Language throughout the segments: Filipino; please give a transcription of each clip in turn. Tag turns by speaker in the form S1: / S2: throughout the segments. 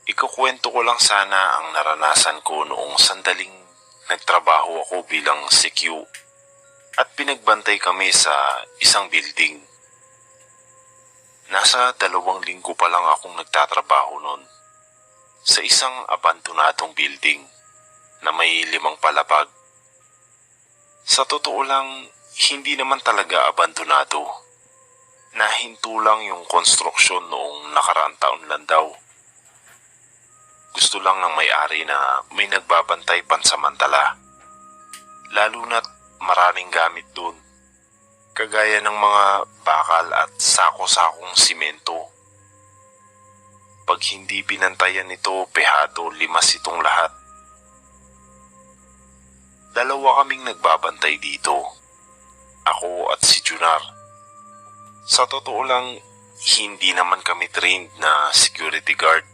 S1: Ikukwento ko lang sana ang naranasan ko noong sandaling nagtrabaho ako bilang CQ at pinagbantay kami sa isang building. Nasa 2 linggo pa lang akong nagtatrabaho noon sa isang abandonadong building na may 5 palapag. Sa totoo lang, hindi naman talaga abandonado. Nahinto lang yung konstruksyon noong nakaraang taon lang daw. Gusto lang ng may-ari na may nagbabantay pansamantala. Lalo na't maraming gamit doon. Kagaya ng mga bakal at sako-sakong simento. Pag hindi binantayan nito, pehado 5 itong lahat. 2 kaming nagbabantay dito. Ako at si Junar. Sa totoo lang, hindi naman kami trained na security guard.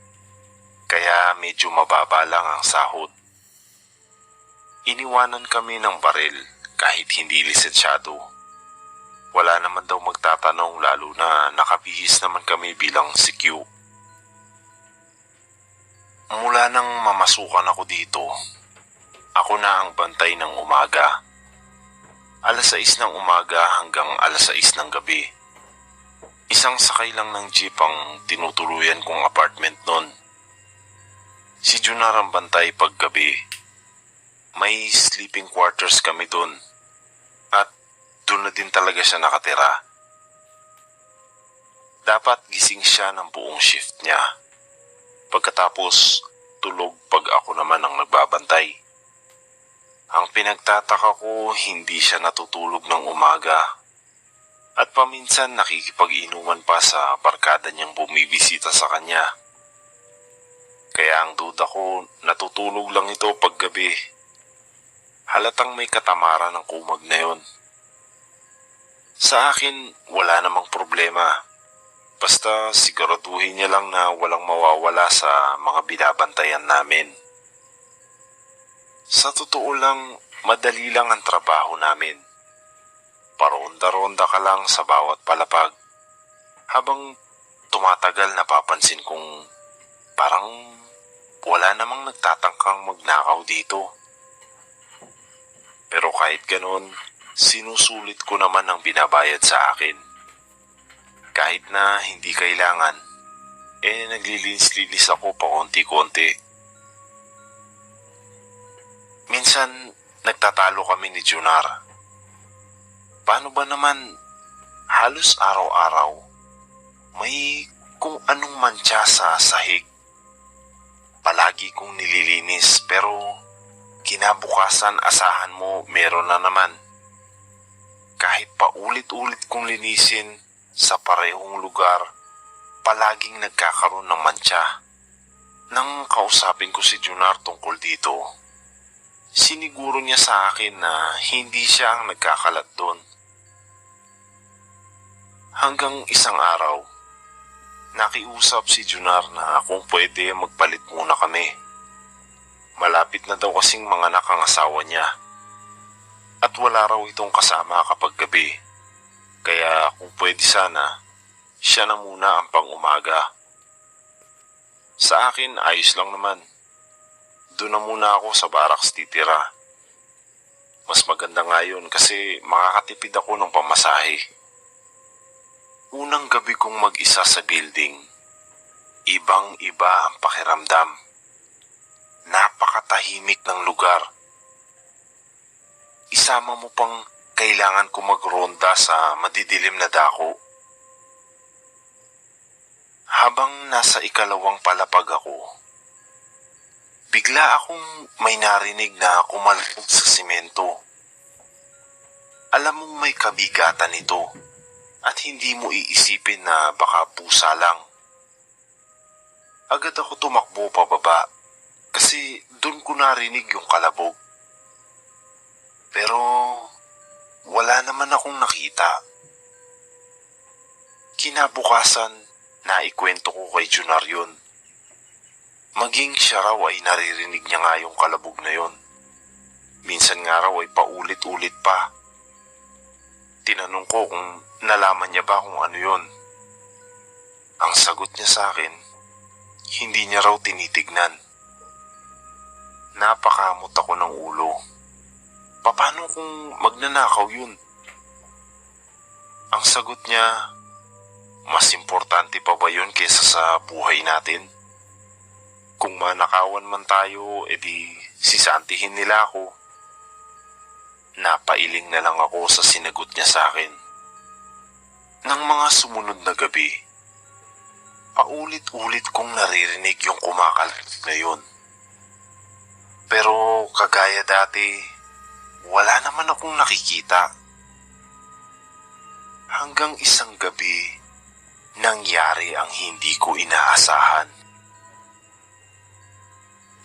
S1: Kaya medyo mababa lang ang sahod. Iniwanan kami ng baril kahit hindi lisensyado. Wala naman daw magtatanong lalo na nakabihis naman kami bilang CQ. Mula nang mamasukan ako dito, ako na ang bantay ng umaga. 6:00 ng umaga hanggang 6:00 ng gabi. Isang sakay lang ng jeep ang tinutuluyan kong apartment nun. Si Junar ang bantay paggabi. May sleeping quarters kami dun. At dun na din talaga siya nakatira. Dapat gising siya ng buong shift niya. Pagkatapos, tulog pag ako naman ang nagbabantay. Ang pinagtataka ko, hindi siya natutulog ng umaga. At paminsan nakikipag-inuman pa sa barkada niyang bumibisita sa kanya. Kaya ang duda ko, natutulog lang ito paggabi. Halatang may katamaran ng kumag na yon. Sa akin, wala namang problema. Basta siguraduhin niya lang na walang mawawala sa mga binabantayan namin. Sa totoo lang, madali lang ang trabaho namin. Paronda-ronda ka lang sa bawat palapag. Habang tumatagal, napapansin kong parang wala namang nagtatangkang magnakaw dito. Pero kahit ganon, sinusulit ko naman ang binabayad sa akin. Kahit na hindi kailangan, naglilinis-linis ako pa konti-konti. Minsan, nagtatalo kami ni Junar. Paano ba naman, halos araw-araw, may kung anong mantsa sa sahig. Palagi kong nililinis pero kinabukasan asahan mo meron na naman. Kahit paulit-ulit kong linisin sa parehong lugar, palaging nagkakaroon ng mantsa. Nang kausapin ko si Junar tungkol dito, siniguro niya sa akin na hindi siya ang nagkakalat doon. Hanggang isang araw, nakiusap si Junar na kung pwede magpalit muna kami. Malapit na daw kasing manganak ang asawa niya. At wala raw itong kasama kapag gabi. Kaya kung pwede sana, siya na muna ang pang-umaga. Sa akin, ayos lang naman. Doon na muna ako sa barracks titira. Mas maganda nga yun kasi makakatipid ako ng pamasahe. Unang gabi kong mag-isa sa building, ibang-iba ang pakiramdam. Napakatahimik ng lugar. Isama mo pang kailangan ko magronda sa madidilim na dako. Habang nasa 2 palapag ako, bigla akong may narinig na kumalpog sa simento. Alam mong may kabigatan ito. At hindi mo iisipin na baka pusa lang. Agad ako tumakbo pababa kasi doon ko narinig yung kalabog. Pero wala naman akong nakita. Kinabukasan, naikwento ko kay Junar yun. Maging siya raw ay naririnig niya nga yung kalabog na yun. Minsan nga raw ay paulit-ulit pa. Tinanong ko kung nalaman niya ba kung ano yun. Ang sagot niya sa akin, hindi niya raw tinitignan. Napakamot ako ng ulo. Paano kung magnanakaw yun? Ang sagot niya, mas importante pa ba yun kaysa sa buhay natin? Kung manakawan man tayo, edi sisantihin nila ako. Napailing na lang ako sa sinagot niya sa akin. Nang mga sumunod na gabi, paulit-ulit kong naririnig yung kumakalat na yun. Pero kagaya dati, wala naman akong nakikita. Hanggang isang gabi, nangyari ang hindi ko inaasahan.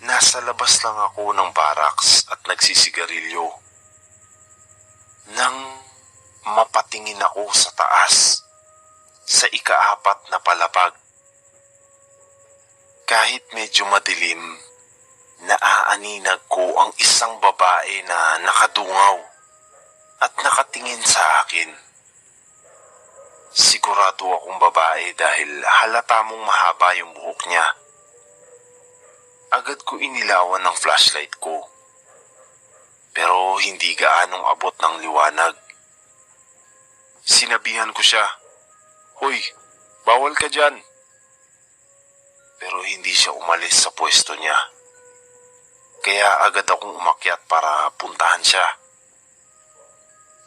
S1: Nasa labas lang ako ng barracks at nagsisigarilyo. Nang mapatingin ako sa taas, sa ika-4 na palapag. Kahit medyo madilim, naaaninag ko ang isang babae na nakadungaw at nakatingin sa akin. Sigurado akong babae dahil halata mong mahaba yung buhok niya. Agad ko inilawan ng flashlight ko. Pero hindi gaanong abot ng liwanag. Sinabihan ko siya, "Hoy, bawal ka dyan." Pero hindi siya umalis sa pwesto niya. Kaya agad akong umakyat para puntahan siya.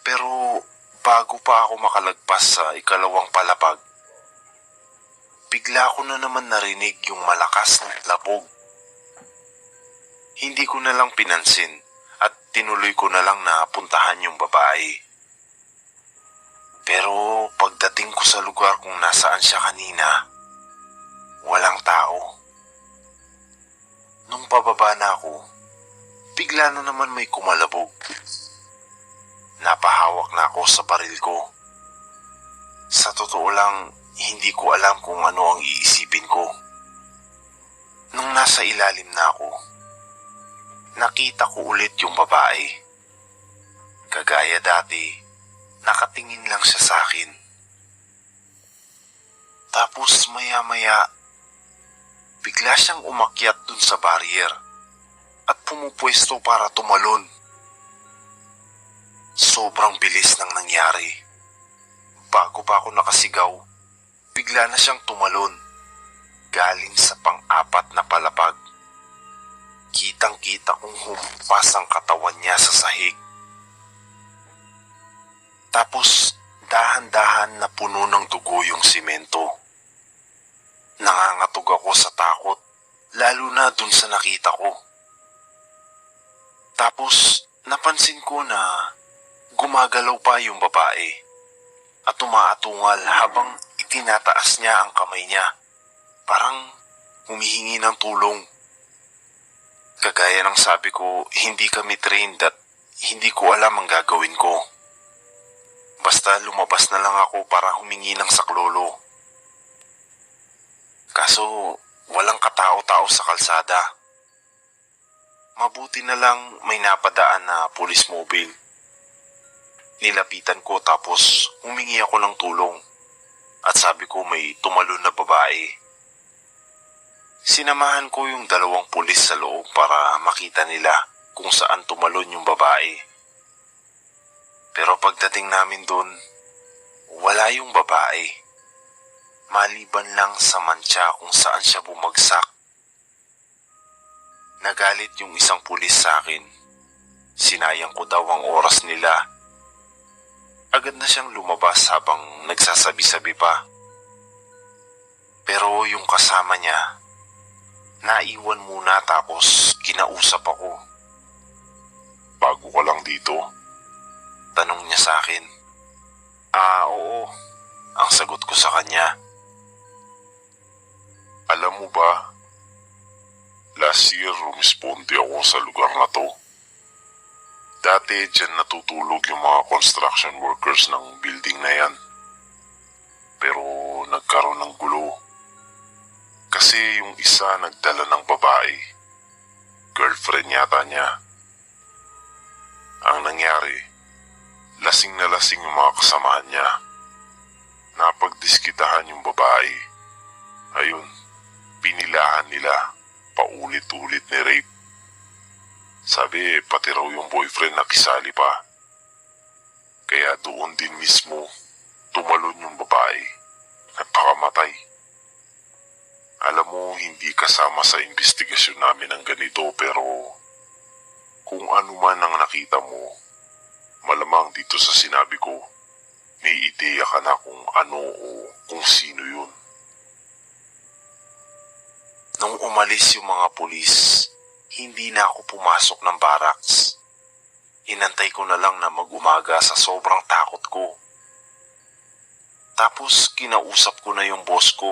S1: Pero bago pa ako makalagpas sa ikalawang palapag, bigla ko na naman narinig yung malakas na labog. Hindi ko na lang pinansin at tinuloy ko na lang na puntahan yung babae. Pero pagdating ko sa lugar kung nasaan siya kanina, walang tao. Nung pababa na ako, bigla na naman may kumalabog. Napahawak na ako sa baril ko. Sa totoo lang, hindi ko alam kung ano ang iisipin ko. Nung nasa ilalim na ako, nakita ko ulit yung babae. Kagaya dati, nakatingin lang siya sa akin. Tapos maya-maya, bigla siyang umakyat dun sa barrier at pumupwesto para tumalon. Sobrang bilis ng nangyari. Bago pa ako nakasigaw, bigla na siyang tumalon galing sa pang-4 na palapag. Kitang-kita kong humpas ang katawan niya sa sahig. Tapos dahan-dahan na puno ng dugo yung simento. Nangangatog ako sa takot, lalo na dun sa nakita ko. Tapos napansin ko na gumagalaw pa yung babae at umaatungal habang itinataas niya ang kamay niya. Parang humihingi ng tulong. Kagaya ng sabi ko, hindi kami trained at hindi ko alam ang gagawin ko. Basta lumabas na lang ako para humingi ng saklolo. Kaso walang katao-tao sa kalsada. Mabuti na lang may napadaan na police mobile. Nilapitan ko tapos humingi ako ng tulong at sabi ko may tumalon na babae. Sinamahan ko yung 2 pulis sa loob para makita nila kung saan tumalon yung babae. Pero pagdating namin doon, wala yung babae. Maliban lang sa mantsa kung saan siya bumagsak. Nagalit yung isang pulis sa akin. Sinayang ko daw ang oras nila. Agad na siyang lumabas habang nagsasabi-sabi pa. Pero yung kasama niya, naiwan muna tapos kinausap ako. "Bago ka lang dito?" tanong niya sa akin. Oo," ang sagot ko sa kanya. "Alam mo ba, last year rumisponde ako sa lugar na to. Dati dyan natutulog yung mga construction workers ng building na yan. Pero nagkaroon ng gulo. Kasi yung isa nagdala ng babae. Girlfriend yata niya. Ang nangyari, lasing na lasing yung mga kasamahan niya. Napagdiskitahan yung babae. Ayun, pinilahan samahan nila, paulit-ulit ni rape. Sabi, pati raw yung boyfriend nakisali pa. Kaya doon din mismo, tumalon yung babae. Nagpakamatay. Alam mo, hindi kasama sa investigasyon namin ang ganito, pero kung ano man ang nakita mo, malamang dito sa sinabi ko, may ideya ka na kung ano o kung sino yun. Nung umalis yung mga pulis, hindi na ako pumasok ng barracks. Inantay ko na lang na mag-umaga sa sobrang takot ko. Tapos kinausap ko na yung boss ko.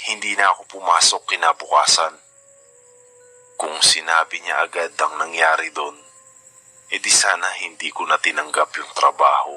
S1: Hindi na ako pumasok kinabukasan. Kung sinabi niya agad ang nangyari doon, edi sana hindi ko na tinanggap yung trabaho.